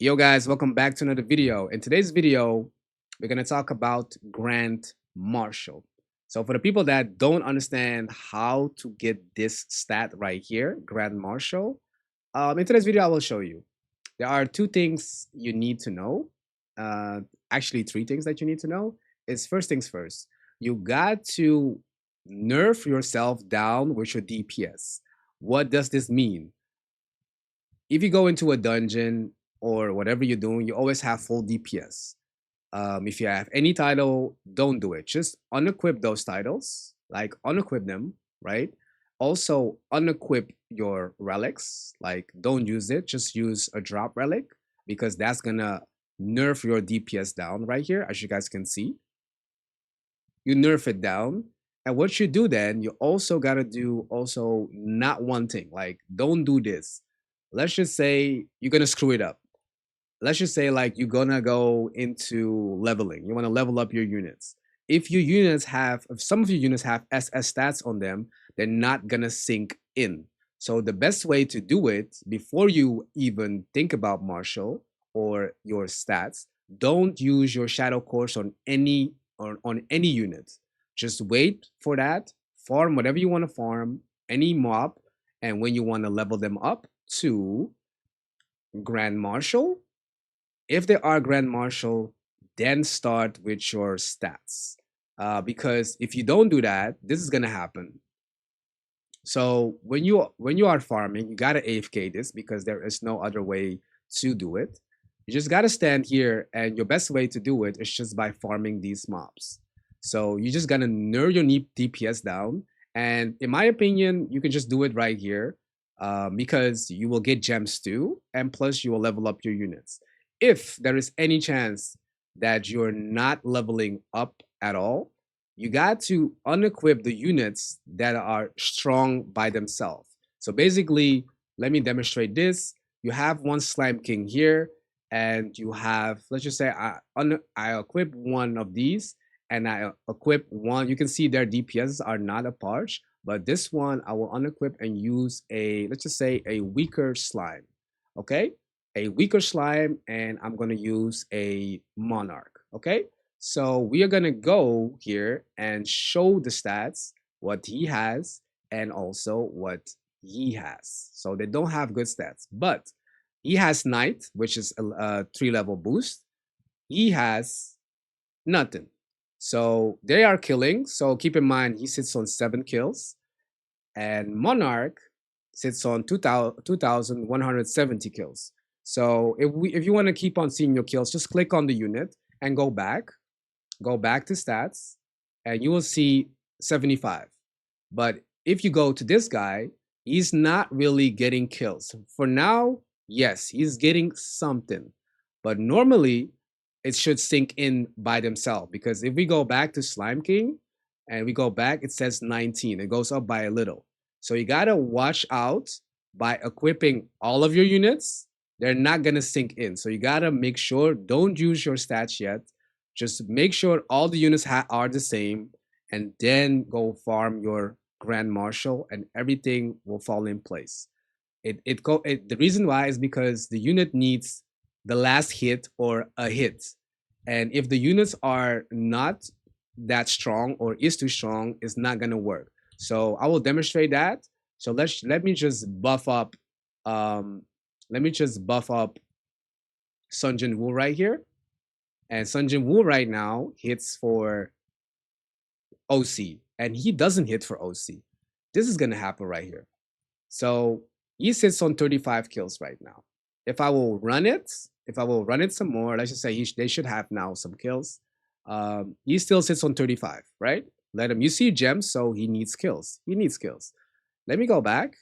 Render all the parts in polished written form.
Yo guys, welcome back to another video. In today's video, we're going to talk about Grand Marshal. So for the people that don't understand how to get this stat right here, Grand Marshal, in today's video, I will show you. There are two things you need to know. Actually, three things that you need to know. Is first things first, you got to nerf yourself down with your DPS. What does this mean? If you go into a dungeon or whatever you're doing, you always have full DPS. If you have any title, don't do it. Just unequip those titles, like unequip them, right? Also, unequip your relics, like don't use it. Just use a drop relic because that's gonna nerf your DPS down right here, as you guys can see. You nerf it down. And what you do then, you also gotta do also not one thing. Like, don't do this. Let's just say you're gonna screw it up. Let's just say like you're gonna go into leveling. You want to level up your units. If some of your units have SS stats on them, they're not gonna sink in. So the best way to do it before you even think about Marshal or your stats, don't use your shadow course on any unit. Just wait for that, farm whatever you want to farm, any mob, and when you want to level them up to Grand Marshal, if they are Grand Marshal, then start with your stats. Because if you don't do that, this is gonna happen. So when you are farming, you gotta AFK this because there is no other way to do it. You just gotta stand here, and your best way to do it is just by farming these mobs. So you just gotta nerf your DPS down, and in my opinion, you can just do it right here, because you will get gems too, and plus you will level up your units. If there is any chance that you're not leveling up at all, you got to unequip the units that are strong by themselves. So basically, let me demonstrate this. You have one Slime King here, and you have, let's just say I equip one of these, and I equip one. You can see their DPS are not a parch, but this one I will unequip and use a, let's just say, a weaker slime. Okay, a weaker slime, and I'm going to use a monarch. Okay, so we are going to go here and show the stats, what he has, and also what he has. So they don't have good stats, but he has knight, which is a 3-level boost. He has nothing. So they are killing. So keep in mind, he sits on 7 kills, and monarch sits on 2,170 kills. So if you want to keep on seeing your kills, just click on the unit and go back to stats, and you will see 75. But if you go to this guy, he's not really getting kills. For now, yes, he's getting something. But normally, it should sink in by themselves, because if we go back to Slime King and we go back, it says 19. It goes up by a little. So you got to watch out by equipping all of your units. They're not going to sink in. So you got to make sure, don't use your stats yet. Just make sure all the units are the same, and then go farm your Grand Marshal, and everything will fall in place. The reason why is because the unit needs the last hit or a hit, and if the units are not that strong or is too strong, it's not gonna work. So I will demonstrate that. So let me just buff up. Let me just buff up Sun Jin Woo right here, and Sun Jin Woo right now hits for OC, and he doesn't hit for OC. This is gonna happen right here. So he sits on 35 kills right now. If I will run it some more, let's just say they should have now some kills. He still sits on 35, right? Let him. You see gems, so he needs kills. He needs kills. Let me go back,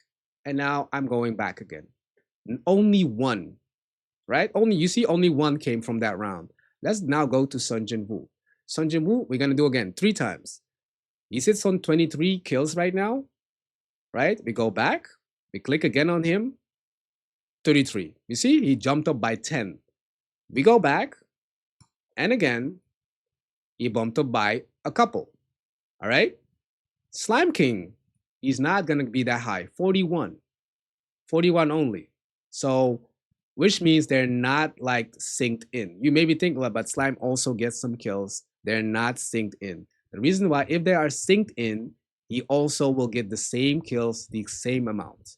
and now I'm going back again. Only one, right? Only one came from that round. Let's now go to Sun Jin Woo. Sun Jin Woo, we're gonna do again 3 times. He sits on 23 kills right now, right? We go back, we click again on him, 33. You see, he jumped up by 10. We go back, and again, he bumped up by a couple. All right? Slime King, he's not going to be that high, 41. 41 only. So which means they're not like synced in. You maybe think, well, but slime also gets some kills. They're not synced in. The reason why, if they are synced in, he also will get the same kills, the same amount.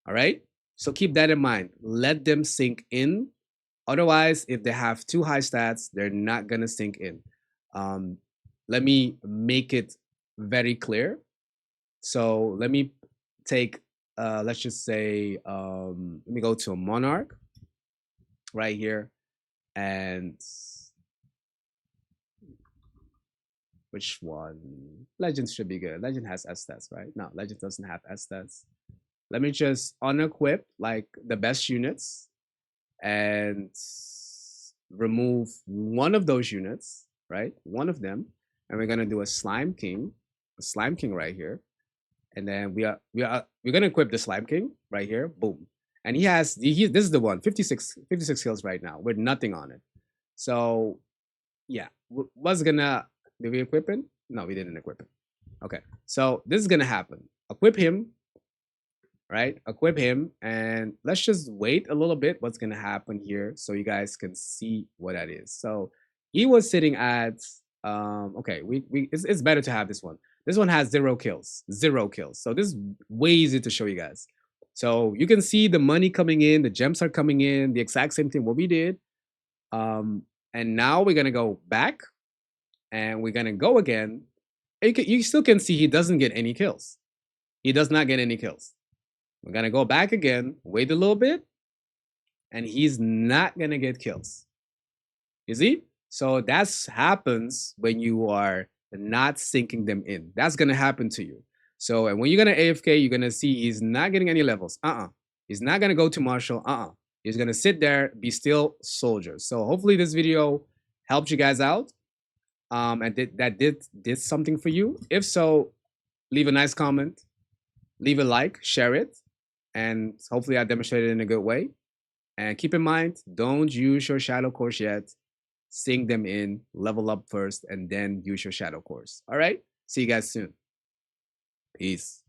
All right. So keep that in mind. Let them sync in. Otherwise, if they have too high stats, they're not gonna sync in. Um, let me make it very clear. So let me take, let's just say, let me go to a monarch right here, and which one? Legend should be good. Legend has S stats, right? No, Legend doesn't have S stats. Let me just unequip like the best units and remove one of those units, right? One of them, and we're gonna do a slime king right here, and then we're gonna equip the slime king right here. Boom, and this is the one 56 kills right now with nothing on it. So yeah, what's gonna did we equip him? No, we didn't equip him. Okay, so this is gonna happen. Equip him, right? Equip him, and let's just wait a little bit. What's gonna happen here, so you guys can see what that is. So he was sitting at okay. It's better to have this one. This one has 0 kills, 0 kills. So this is way easy to show you guys. So you can see the money coming in, the gems are coming in, the exact same thing what we did. And now we're gonna go back, and we're gonna go again. You still can see he doesn't get any kills. He does not get any kills. We're gonna go back again, wait a little bit, and he's not gonna get kills. You see? So that's happens when you are not syncing them in. That's gonna happen to you. So and when you're gonna AFK, you're gonna see he's not getting any levels. He's not gonna go to Marshal. He's gonna sit there, be still soldier. So hopefully this video helped you guys out. And did something for you. If so, leave a nice comment, leave a like, share it, and hopefully I demonstrated it in a good way. And keep in mind, don't use your shadow course yet. Sync them in, level up first, and then use your shadow course. All right? See you guys soon. Peace.